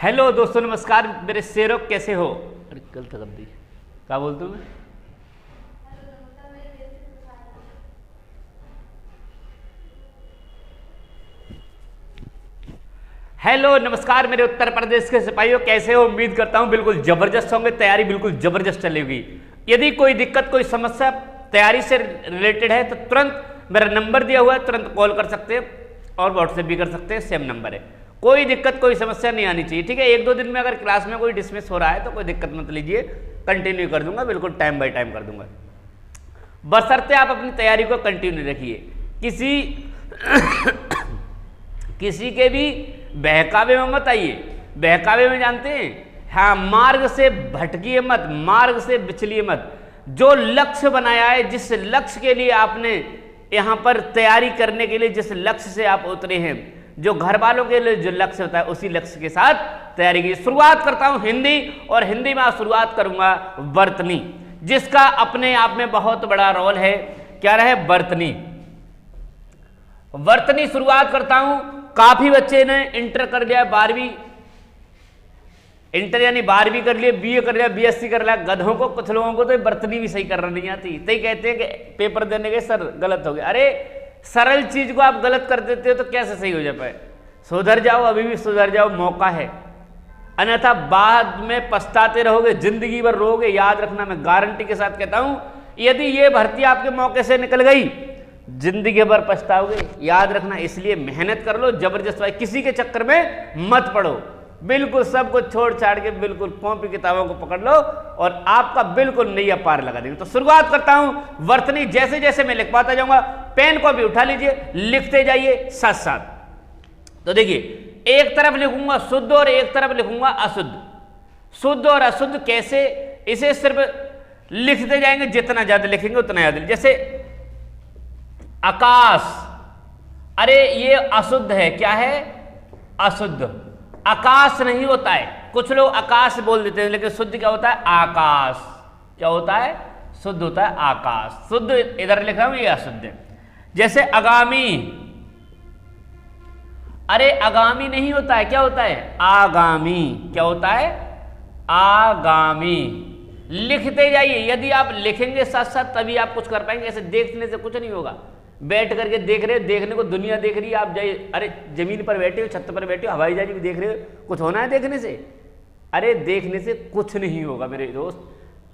Hello दोस्तों, नमस्कार मेरे शेरों, कैसे हो? अरे कल तक अब दी क्या बोलते हूँ मैं? हेलो नमस्कार मेरे उत्तर प्रदेश के सिपाहियों, कैसे हो? उम्मीद करता हूँ बिल्कुल जबरदस्त होंगे। तैयारी बिल्कुल जबरदस्त चलेगी। यदि कोई दिक्कत, कोई समस्या तैयारी से रिलेटेड है तो तुरंत मेरा नंबर दिया हुआ है, तुरंत कॉल कर सकते हैं और व्हाट्सएप भी कर सकते हैं, सेम नंबर है। कोई दिक्कत, कोई समस्या नहीं आनी चाहिए, ठीक है। एक दो दिन में अगर क्लास में कोई डिसमिस हो रहा है तो कोई दिक्कत मत लीजिए, कंटिन्यू कर दूंगा, बिल्कुल टाइम बाय टाइम कर दूंगा, बशर्ते आप अपनी तैयारी को कंटिन्यू रखिए। किसी के भी बहकावे में मत आइए। बहकावे में जानते हैं, हाँ, मार्ग से भटकिए मत, मार्ग से बिचलिए मत। जो लक्ष्य बनाया है, जिस लक्ष्य के लिए आपने यहाँ पर तैयारी करने के लिए जिस लक्ष्य से आप उतरे हैं, जो घर वालों के लिए जो लक्ष्य होता है, उसी लक्ष्य के साथ तैयारी की। शुरुआत करता हूं हिंदी, और हिंदी में शुरुआत करूंगा वर्तनी, जिसका अपने आप में बहुत बड़ा रोल है। क्या रहे? वर्तनी। वर्तनी शुरुआत करता हूं। काफी बच्चे ने इंटर कर लिया, 12वीं इंटर यानी 12वीं कर लिए, बीए कर लिया, बीएससी कर लिया। गधों को, कुछ लोगों को तो वर्तनी भी सही करना नहीं आती, तो कहते हैं कि पेपर देने के सर गलत हो गया। अरे सरल चीज को आप गलत कर देते हो तो कैसे सही हो जा पाए? सुधर जाओ, अभी भी सुधर जाओ, मौका है, अन्यथा बाद में पछताते रहोगे, जिंदगी भर रोगे। याद रखना, मैं गारंटी के साथ कहता हूं, यदि ये भर्ती आपके मौके से निकल गई, जिंदगी भर पछताओगे, याद रखना। इसलिए मेहनत कर लो जबरदस्त भाई, किसी के चक्कर में मत पड़ो। बिल्कुल सब कुछ छोड़ छाड़ के बिल्कुल कॉपी किताबों को पकड़ लो और आपका बिल्कुल नैया पार लगा देंगे। तो शुरुआत करता हूं वर्तनी। जैसे जैसे मैं लिखवाता जाऊंगा, पेन को भी उठा लीजिए, लिखते जाइए साथ साथ। तो देखिए, एक तरफ लिखूंगा शुद्ध और एक तरफ लिखूंगा अशुद्ध। शुद्ध और अशुद्ध कैसे? इसे सिर्फ लिखते जाएंगे, जितना ज्यादा लिखेंगे उतना ज्यादा। जैसे आकाश, अरे ये अशुद्ध है, क्या है? अशुद्ध। आकाश नहीं होता है। कुछ लोग आकाश बोल देते हैं, लेकिन शुद्ध क्या होता है? आकाश। क्या होता है? शुद्ध होता है आकाश। शुद्ध इधर लिख रहा हूं, ये अशुद्ध है। जैसे आगामी, अरे आगामी नहीं होता है, क्या होता है? आगामी। क्या होता है? आगामी। लिखते जाइए, यदि आप लिखेंगे साथ साथ तभी आप कुछ कर पाएंगे। ऐसे देखने से कुछ नहीं होगा। बैठ करके देख रहे हो, देखने को दुनिया देख रही है, आप जाइए, अरे जमीन पर बैठे हो, छत पर बैठे हो, हवाई जहाज भी देख रहे हो, कुछ होना है देखने से? अरे देखने से कुछ नहीं होगा मेरे दोस्त।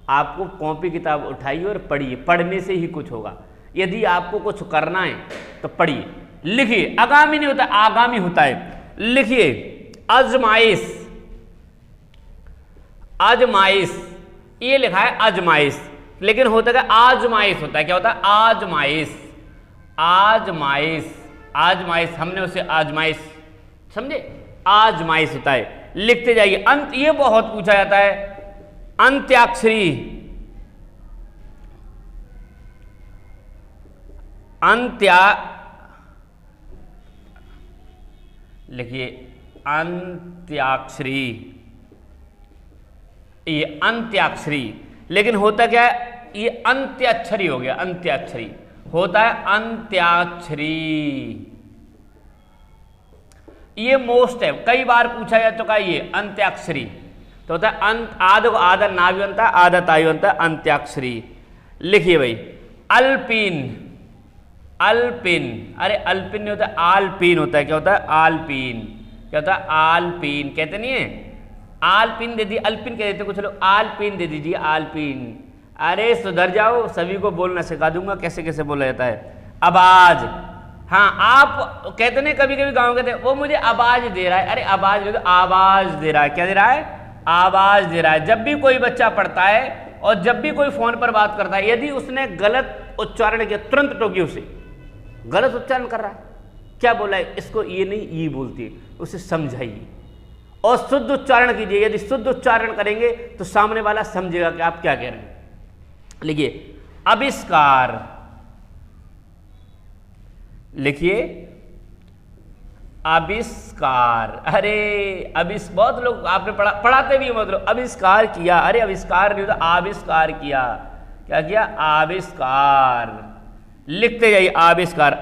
आपको कॉपी किताब उठाइए और पढ़िए, पढ़ने से ही कुछ होगा। यदि आपको कुछ करना है तो पढ़िए, लिखिए। आगामी नहीं होता, आगामी होता है। लिखिए आजमाइश। आजमाइश, ये लिखा है आजमाइश, लेकिन होता क्या? आजमाइश होता है। क्या होता है? आजमाइश। आजमाइश, आजमाइश, हमने उसे आजमाइश समझे? आजमाइश होता है। लिखते जाइए। अंत, ये बहुत पूछा जाता है, अंत्याक्षरी। लिखिए अंत्याक्षरी, ये अंत्याक्षरी, लेकिन होता क्या है? ये अंत्याक्षरी हो गया। अंत्याक्षरी होता है अंत्याक्षरी। ये मोस्ट है, कई बार पूछा जा चुका है ये अंत्याक्षरी। तो होता है अंत, आध को आधा ना भी बनता है, आधा ताई बनता है, अंत्याक्षरी। लिखिए भाई अल्पिन। अल्पिन, अरे अल्पिन नहीं होता, आलपीन होता है। क्या होता है? आलपीन। क्या होता है? आलपीन। कहते नहीं है आलपीन दे दी, अल्पिन कह देते कुछ लोग, आलपीन दे दीजिए, आलपीन। अरे सुधर जाओ, सभी को बोलना सिखा दूंगा कैसे कैसे बोला जाता है। आवाज, हाँ, आप कहते नहीं कभी कभी गाँव कहते वो मुझे आवाज दे रहा है। अरे आवाज नहीं, आवाज दे रहा है। क्या दे रहा है? आवाज दे रहा है। जब भी कोई बच्चा पढ़ता है और जब भी कोई फोन पर बात करता है, यदि उसने गलत उच्चारण किया, तुरंत टोकिए उसे। गलत उच्चारण कर रहा है, क्या बोला है? इसको ये नहीं, ये बोलती है, उसे समझाइए और शुद्ध उच्चारण कीजिए। यदि शुद्ध उच्चारण करेंगे तो सामने वाला समझेगा कि आप क्या कह रहे हैं। लिखिए आविष्कार। लिखिए आविष्कार। अरे बहुत लोग आपने पढ़ाते भी बहुत लोग आविष्कार किया। अरे आविष्कार नहीं होता, आविष्कार किया। क्या किया? आविष्कार। लिखते जाइए आविष्कार।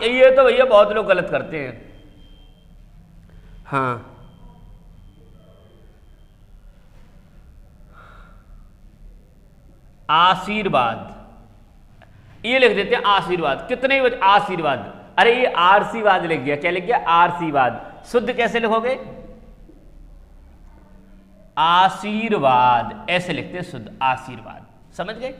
ये तो भैया बहुत लोग गलत करते हैं। हाँ, आशीर्वाद, ये लिख देते हैं आशीर्वाद। कितने बजे आशीर्वाद, अरे ये आरसीवाद लिख गया, क्या लिख गया आरसीवाद। शुद्ध कैसे लिखोगे, आशीर्वाद ऐसे लिखते हैं शुद्ध, आशीर्वाद, समझ गए।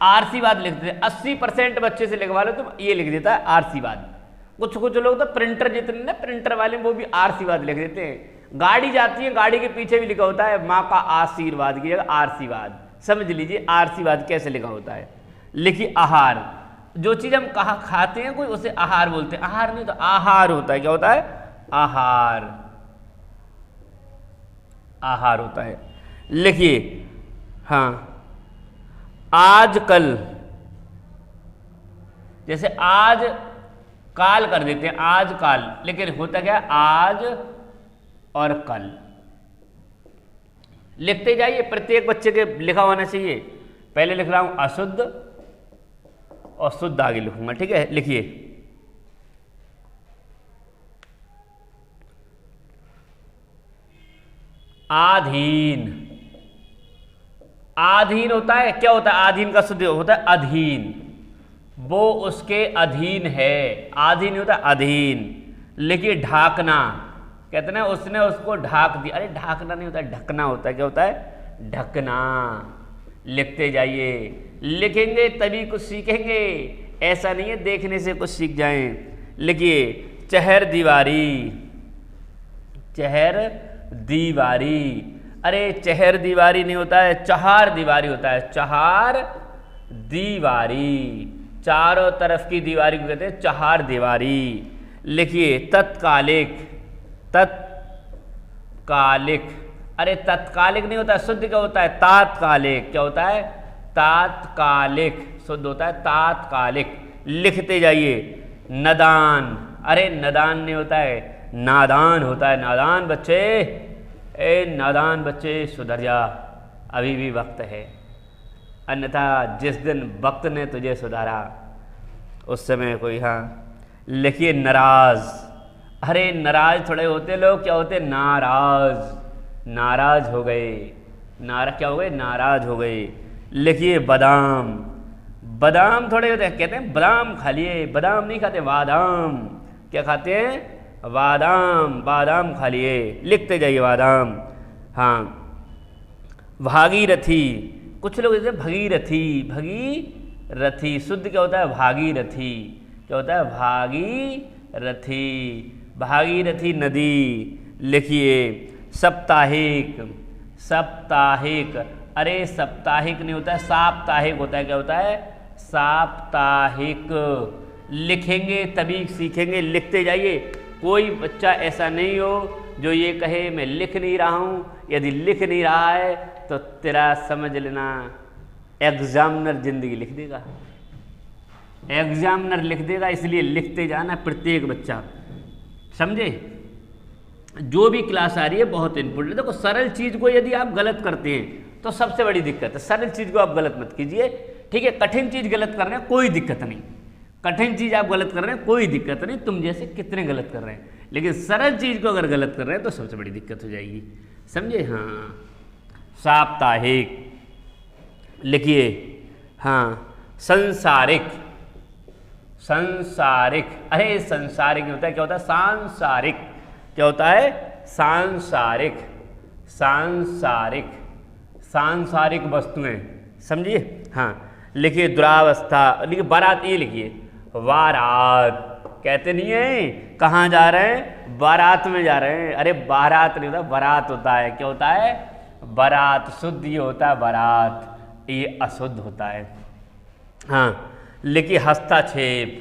आरसीवाद लिखते हैं, 80% बच्चे से लिखवा लो तो ये लिख देता है आरसीवाद। कुछ कुछ लोग तो प्रिंटर जितने ना प्रिंटर वाले वो भी आरसीवाद लिख देते हैं। गाड़ी जाती है, गाड़ी के पीछे भी लिखा होता है माँ का आशीर्वाद की जगह आरसीवाद। समझ लीजिए आरसीवाद कैसे लिखा होता है। लिखिए आहार, जो चीज हम कहा खाते हैं कोई उसे आहार बोलते हैं, आहार नहीं तो आहार होता है। क्या होता है, आहार, आहार होता है। लिखिए हाँ, आजकल, जैसे आज काल कर देते हैं, आज काल, लेकिन होता क्या आज और कल। लिखते जाइए, प्रत्येक बच्चे के लिखा होना चाहिए। पहले लिख रहा हूं अशुद्ध और शुद्ध आगे लिखूंगा, ठीक है। लिखिए आधीन, आधीन होता है, क्या होता है आधीन का शुद्ध होता है अधीन, वो उसके अधीन है, आधीन होता है अधीन। लिखिए ढाकना, कहते हैं उसने उसको ढाक दिया, अरे ढाकना नहीं होता है ढकना होता है, क्या होता है ढकना। लिखते जाइए, लिखेंगे तभी कुछ सीखेंगे, ऐसा नहीं है देखने से कुछ सीख जाएं। लिखिए चहर दीवारी, चहर दीवारी, अरे चहर दीवारी नहीं होता है चहार दीवारी होता है, चहार दीवारी, चारों तरफ की दीवारी को कहते हैं चहार दीवारी। लिखिए तत्कालिक, तत्कालिक, अरे तत्कालिक नहीं होता है, शुद्ध क्या होता है तात्कालिक, क्या होता है तात्कालिक, शुद्ध होता है तात्कालिक। लिखते जाइए नदान, अरे नदान नहीं होता है नादान होता है, नादान बच्चे, ए नादान बच्चे सुधर जा, अभी भी वक्त है, अन्यथा जिस दिन वक्त ने तुझे सुधारा उस समय कोई। हाँ लिखिए नाराज, अरे नाराज थोड़े होते लोग, क्या होते नाराज, नाराज हो गए, क्या हो गए नाराज हो गए। लिखिए बादाम, बादाम थोड़े होते हैं, कहते हैं बादाम खा लिए, बादाम नहीं खाते बादाम, क्या खाते हैं बादाम, बादाम खा लिए। लिखते जाइए बादाम। हाँ भागीरथी, कुछ लोग कहते हैं भगीरथी, भगीरथी, शुद्ध क्या होता है भागीरथी, क्या होता है भागीरथी, भागीरथी नदी। लिखिए साप्ताहिक, साप्ताहिक, अरे साप्ताहिक नहीं होता है साप्ताहिक होता है, क्या होता है साप्ताहिक। लिखेंगे तभी सीखेंगे, लिखते जाइए। कोई बच्चा ऐसा नहीं हो जो ये कहे मैं लिख नहीं रहा हूँ, यदि लिख नहीं रहा है तो तेरा समझ लेना एग्जामिनर जिंदगी लिख देगा, एग्जामिनर लिख देगा। इसलिए लिखते जाना प्रत्येक बच्चा, समझे। जो भी क्लास आ रही है बहुत इंपॉर्टेंट। देखो सरल चीज को यदि आप गलत करते हैं तो सबसे बड़ी दिक्कत है, सरल चीज को आप गलत मत कीजिए, ठीक है। कठिन चीज गलत कर रहे हैं कोई दिक्कत नहीं, कठिन चीज आप गलत कर रहे हैं कोई दिक्कत नहीं, तुम जैसे कितने गलत कर रहे हैं, लेकिन सरल चीज को अगर गलत कर रहे हैं तो सबसे बड़ी दिक्कत हो जाएगी, समझे। हाँ साप्ताहिक। लिखिए हाँ संसारिक, संसारिक, अरे संसारिक होता है, क्या होता है सांसारिक, क्या होता है सांसारिक, सांसारिक, सांसारिक वस्तुएं, समझिए। हाँ लिखिए दुरावस्था, लिखिए बारात, ये लिखिए बारात, कहते नहीं है कहाँ जा रहे हैं बारात में जा रहे हैं, अरे बारात नहीं होता बारात होता है, क्या होता है बारात, शुद्ध ये होता है बारात, ये अशुद्ध होता है। हाँ लिखिए हस्तक्षेप,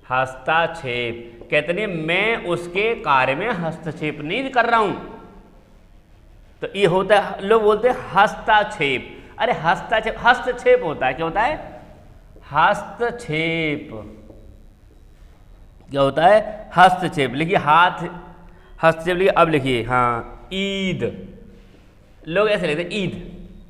हस्तक्षेप, कहते नहीं मैं उसके कार्य में हस्तक्षेप नहीं कर रहा हूं, तो ये होता है, लोग बोलते हैं हस्तक्षेप, अरे हस्तक्षेप, हस्तक्षेप होता है, क्या होता है हस्तक्षेप, क्या होता है हस्तक्षेप। लिखिए हाथ, हस्तक्षेप लिखिए। अब लिखिए हाँ ईद, लोग ऐसे लिखते हैं ईद,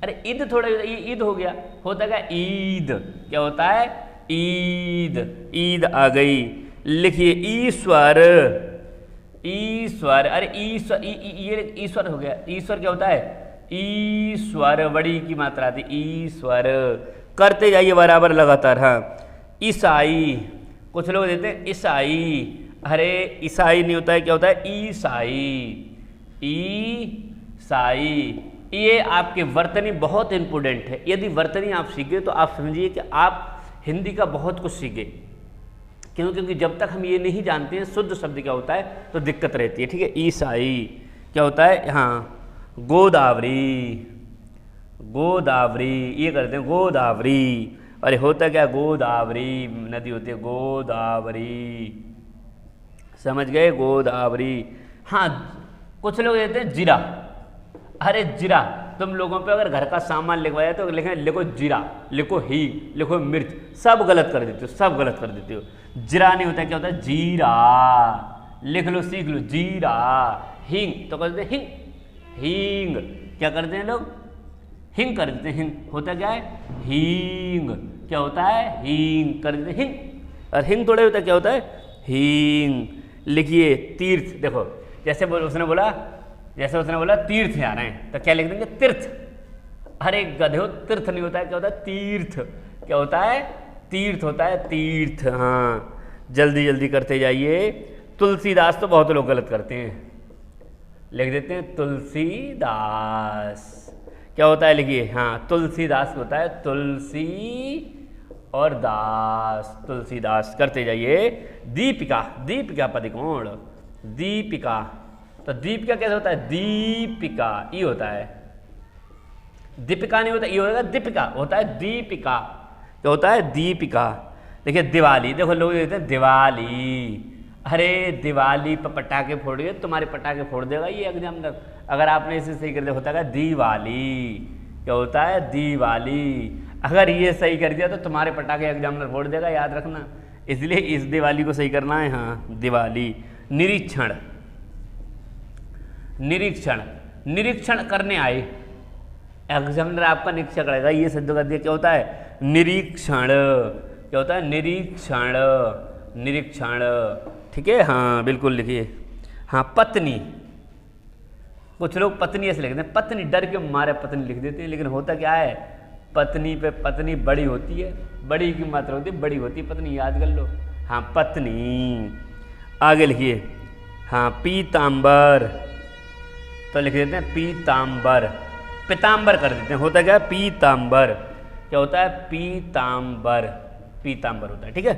अरे ईद थोड़ा ईद हो गया, होता क्या ईद, क्या होता है ईद, ईद आ गई। लिखिए ईश्वर, ईश्वर, अरे ईश्वर, ये ईश्वर हो गया, ईश्वर क्या होता है ईश्वर, बड़ी की मात्रा आती ईश्वर। करते जाइए बराबर लगातार। हाँ, ईसाई, कुछ लोग देते हैं ईसाई, अरे ईसाई नहीं होता है, क्या होता है ईसाई, ईसाई। ये आपके वर्तनी बहुत इंपॉर्टेंट है। यदि वर्तनी आप सीखे तो आप समझिए कि आप हिंदी का बहुत कुछ सीखे। क्यों? क्योंकि जब तक हम ये नहीं जानते हैं शुद्ध शब्द क्या होता है तो दिक्कत रहती है। ठीक है, ईसाई क्या होता है? हाँ, गोदावरी, गोदावरी ये करते हैं गोदावरी। अरे होता क्या? गोदावरी नदी होती है, गोदावरी, समझ गए? गोदावरी। हाँ, कुछ लोग कहते हैं जीरा। अरे जीरा, तुम लोगों पे अगर घर का सामान लिखवाया तो लिखो जीरा, लिखो ही, लिखो मिर्च, सब गलत कर देते हो, सब गलत कर देते हो। जीरा नहीं होता, क्या होता है? जीरा। लिख लो, सीख लो, जीरा। हींग तो कहते हैं हिंग, हींग क्या करते हैं लोग? हिंग कर देते हैं। हिंग होता क्या है? हींग। क्या होता है? हींग कर देते हैं हिंग। और हिंग थोड़े होता, क्या होता है? हींग। लिखिए तीर्थ, देखो जैसे उसने बोला, जैसे उसने बोला तीर्थ आ रहे हैं तो क्या लिख देंगे? तीर्थ। अरे गधे हो, तीर्थ नहीं होता है, क्या होता है? तीर्थ। क्या होता है? तीर्थ होता है, तीर्थ। हाँ, जल्दी जल्दी करते जाइए। तुलसीदास तो बहुत लोग गलत करते हैं, लिख देते हैं तुलसीदास। क्या होता है? लिखिए, हाँ, तुलसीदास होता है तुलसी और दास, तुलसीदास। करते जाइए। दीपिका, दीपिका पदिकोण, दीपिका। तो दीपिका कैसे होता है? दीपिका, ये होता है, दीपिका नहीं होता, ये होता है दीपिका, होता है दीपिका। क्या होता है? दीपिका। देखिए दिवाली, देखो लोग कहते हैं दिवाली। अरे दिवाली पर पटाखे फोड़िए, तुम्हारे पटाखे फोड़ देगा ये एग्जामिनर अगर आपने इसे सही कर दिया। होता है दिवाली। क्या होता है? दिवाली। अगर ये सही कर दिया तो तुम्हारे पटाखे एग्जामिनर फोड़ देगा, याद रखना। इसलिए इस दिवाली को सही करना है। हाँ, दिवाली। निरीक्षण, निरीक्षण, निरीक्षण करने आए, एग्जामिनर आपका निरीक्षण करेगा, ये शब्द कर दिया। क्या होता है? निरीक्षण। क्या होता है? निरीक्षण, निरीक्षण। ठीक है, हाँ बिल्कुल लिखिए। हाँ, पत्नी, कुछ लोग पत्नी ऐसे लिखते हैं, पत्नी डर के मारे पत्नी लिख देते हैं, लेकिन होता क्या है? पत्नी पे पत्नी बड़ी होती है, बड़ी की मात्रा होती है, बड़ी होती है पत्नी, याद कर लो। हाँ, पत्नी। आगे लिखिए। हाँ, पीताम्बर, तो लिख देते हैं पीताम्बर, पीताम्बर कर देते हैं। होता क्या है? पीताम्बर। क्या होता है? पीताम्बर, पीताम्बर होता है। ठीक है।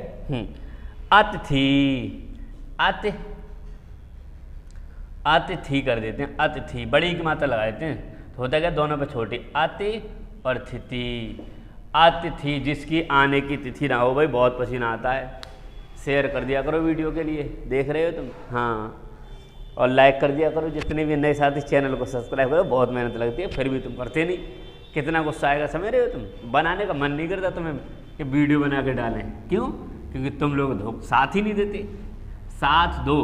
अतिथि, अति, अतिथि कर देते हैं, अतिथि, बड़ी की मात्रा लगा देते हैं। तो होता क्या? दोनों पे छोटी, अति और तिथि। अतिथि जिसकी आने की तिथि ना हो। भाई बहुत पसीना आता है, शेयर कर दिया करो वीडियो के लिए, देख रहे हो तुम। हाँ, और लाइक कर दिया करो। जितने भी नए साथी चैनल को सब्सक्राइब करो। बहुत मेहनत लगती है, फिर भी तुम करते नहीं। कितना गुस्सा आएगा, समझ रहे हो तुम? बनाने का मन नहीं करता तुम्हें कि वीडियो बना के डालें। क्यों? क्योंकि तुम लोग साथ ही नहीं देते। साथ दो,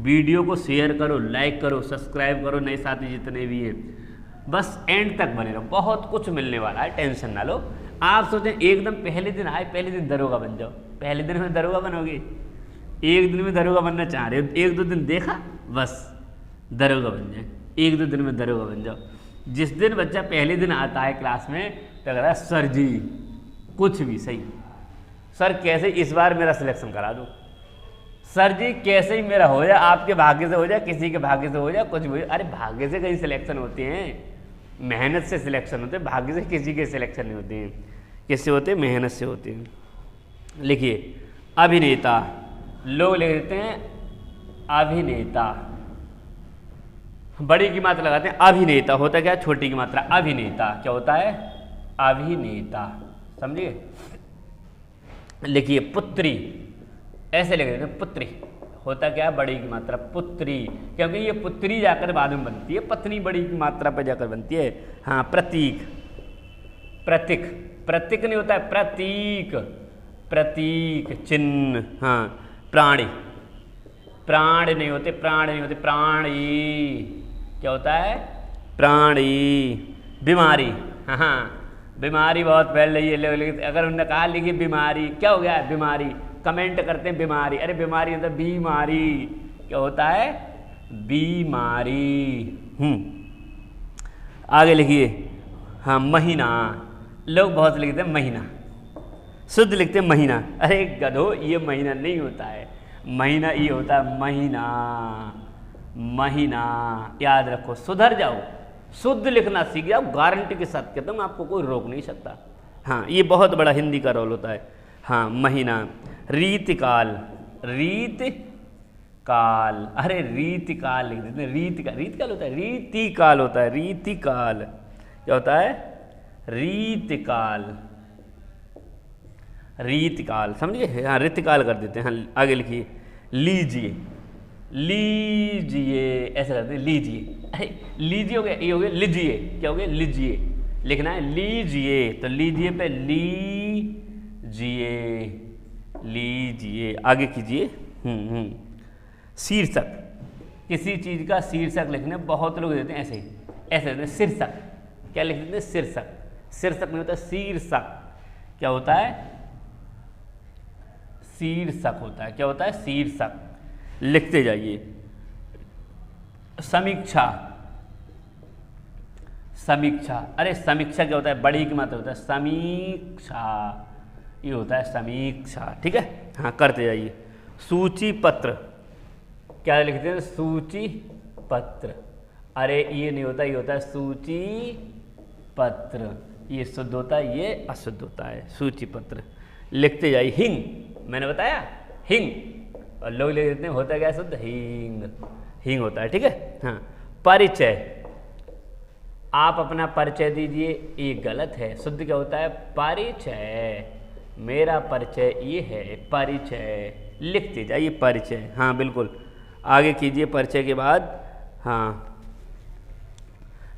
वीडियो को शेयर करो, लाइक करो, सब्सक्राइब करो। नए साथी जितने भी हैं, बस एंड तक बने रहो, बहुत कुछ मिलने वाला है, टेंशन ना लो। आप सोचें एकदम पहले दिन आए, पहले दिन दरोगा बन जाओ। पहले दिन में दरोगा बनोगे? एक दिन में दरोगा बनना चाह रहे हो, एक दो दिन देखा बस दरोगा बन जाए, एक दो दिन में दरोगा बन जाओ। जिस दिन बच्चा पहले दिन आता है क्लास में तो कहता है सर जी कुछ भी सही, सर कैसे इस बार मेरा सिलेक्शन करा दो, सर जी कैसे ही मेरा हो जाए, आपके भाग्य से हो जाए, किसी के भाग्य से हो जाए, कुछ भी हो जाए। अरे भाग्य से कहीं सिलेक्शन होते हैं, मेहनत से सिलेक्शन होते हैं। भाग्य से किसी के सिलेक्शन नहीं होते हैं। किससे होते हैं? मेहनत से होते हैं। लिखिए अभिनेता, लोग लिख देते हैं अभिनेता, बड़ी की मात्रा लगाते हैं अभिनेता। होता क्या? छोटी की मात्रा अभिनेता। क्या होता है? अभिनेता। समझिए। लिखिए पुत्री, ऐसे लिख देते हैं पुत्री। होता क्या है? बड़ी की मात्रा पुत्री, क्योंकि ये पुत्री जाकर बाद में बनती है, पत्नी बड़ी की मात्रा पर जाकर बनती है। हाँ, प्रतीक, प्रतीक, प्रतीक नहीं होता है, प्रतीक, प्रतीक, चिन्ह। हाँ, प्राणी, प्राण नहीं होते, प्राण नहीं होते, प्राणी। क्या होता है? प्राणी। बीमारी, हाँ बीमारी बहुत फैल रही है। अगर उन्होंने कहा लिखिए बीमारी, क्या हो गया? बीमारी। कमेंट करते हैं बीमारी, अरे बीमारी मतलब बीमारी। क्या होता है? बीमारी। आगे लिखिए, हाँ महीना, लोग बहुत लिखते हैं महीना, शुद्ध लिखते हैं महीना। अरे गधो, ये महीना नहीं होता है, महीना ये होता है महीना, महीना याद रखो, सुधर जाओ, शुद्ध लिखना सीख जाओ, गारंटी के साथ कहता हूँ, आपको कोई रोक नहीं सकता। हाँ, ये बहुत बड़ा हिंदी का रोल होता है। हाँ महीना। रीतिकाल, रीतिकाल, अरे रीतिकाल लिख देते हैं, रीतिकाल होता है, रीतिकाल होता है, रीतिकाल क्या होता है, रीतिकाल, रीतिकाल समझिए। हाँ रीतिकाल कर देते हैं। हाँ आगे लिखिए, लीजिए, लीजिए ऐसा करते हैं, लीजिए, अरे लीजिए हो गया, ये हो गया लीजिए, क्या हो गया लीजिए, लिखना है लीजिए, तो लीजिए पे लीजिए, लीजिए, आगे कीजिए। शीर्षक, किसी चीज का शीर्षक लिखने बहुत लोग देते हैं ऐसे ही, ऐसे देते हैं शीर्षक, क्या लिख देते हैं शीर्षक, शीर्षक नहीं होता शीर्षक, क्या होता है शीर्षक होता है, क्या होता है शीर्षक, लिखते जाइए। समीक्षा, समीक्षा, अरे समीक्षा क्या होता है, बड़ी की मात्रा होता है समीक्षा, ये होता है समीक्षा, ठीक है। हाँ करते जाइए। सूची पत्र, क्या लिखते हैं सूची पत्र, अरे ये नहीं होता, ये होता है सूची पत्र, ये शुद्ध होता है, ये अशुद्ध होता है, सूची पत्र, लिखते जाइए। हिंग, मैंने बताया हिंग, और लोग लिख देते हैं होता क्या शुद्ध, हिंग, हिंग होता है, ठीक है। हाँ परिचय, आप अपना परिचय दीजिए, ये गलत है, शुद्ध क्या होता है परिचय, मेरा परिचय ये है परिचय, लिखते जाइए परिचय। हाँ बिल्कुल, आगे कीजिए परिचय के बाद। हाँ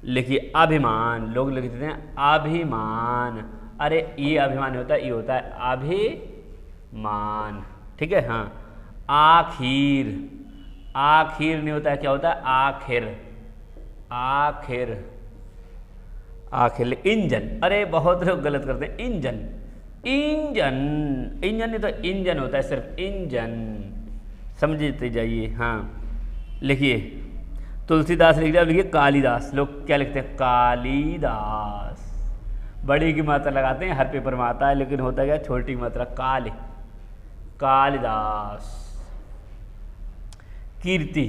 लिखिए अभिमान, लोग लिख देते हैं अभिमान, अरे ये अभिमान होता है, ये होता है अभिमान, ठीक है। हाँ आखिर, आखिर नहीं होता है, क्या होता है आखिर, आखिर, आखिर। इंजन, अरे बहुत लोग गलत करते हैं, इंजन, इंजन, इंजन नहीं तो इंजन होता है, सिर्फ इंजन, समझते जाइए। हाँ लिखिए तुलसीदास लिख दिया, लिखिए कालिदास, लोग क्या लिखते हैं कालिदास, बड़ी की मात्रा लगाते हैं, हर पेपर में आता है, लेकिन होता क्या छोटी की मात्रा, कालिदास। कीर्ति,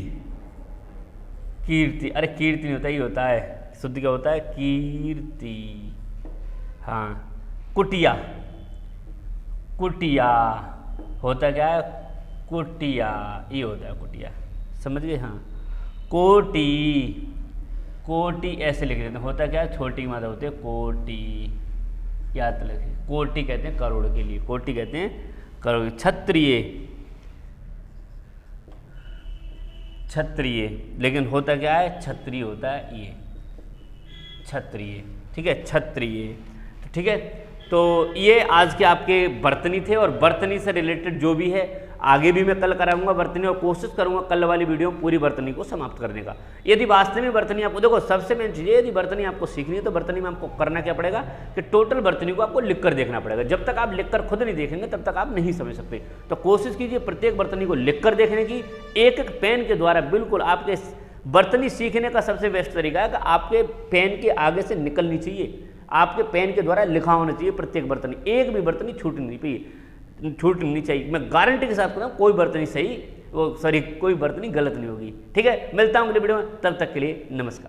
कीर्ति, अरे कीर्ति नहीं होता, ये होता है शुद्ध क्या होता है कीर्ति। हाँ कुटिया, कुटिया होता क्या है कुटिया, ये होता है कुटिया, समझ गए। हाँ कोटि, कोटि ऐसे लिख देते हैं, होता क्या है छोटी मात्रा होती है कोटि, याद रखें, कोटि कहते हैं करोड़ के लिए, कोटि कहते हैं करोड़। क्षत्रिय, क्षत्रिय, लेकिन होता क्या है क्षत्रिय होता है ये क्षत्रिय, ठीक है क्षत्रिय, ठीक है। तो ये आज के आपके बर्तनी थे, और बर्तनी से रिलेटेड जो भी है आगे भी मैं कल कराऊंगा बर्तनी, और कोशिश करूंगा कल वाली वीडियो में पूरी बर्तनी को समाप्त करने का। यदि वास्तव में बर्तनी आपको, देखो सबसे मेन चीज़ है, यदि बर्तनी आपको सीखनी है तो बर्तनी में आपको करना क्या पड़ेगा कि टोटल बर्तनी को आपको लिखकर देखना पड़ेगा। जब तक आप लिखकर खुद नहीं देखेंगे तब तक आप नहीं समझ सकते। तो कोशिश कीजिए प्रत्येक बर्तनी को लिखकर देखने की, एक एक पेन के द्वारा। बिल्कुल आपके बर्तनी सीखने का सबसे बेस्ट तरीका है कि आपके पेन के आगे से निकलनी चाहिए, आपके पेन के द्वारा लिखा होना चाहिए प्रत्येक बर्तनी, एक भी बर्तनी छूटनी चाहिए। मैं गारंटी के साथ कहता हूँ कोई बर्तनी सही, वो सॉरी कोई बर्तनी गलत नहीं होगी, ठीक है। मिलता हूँ अगले वीडियो में, तब तक के लिए नमस्कार।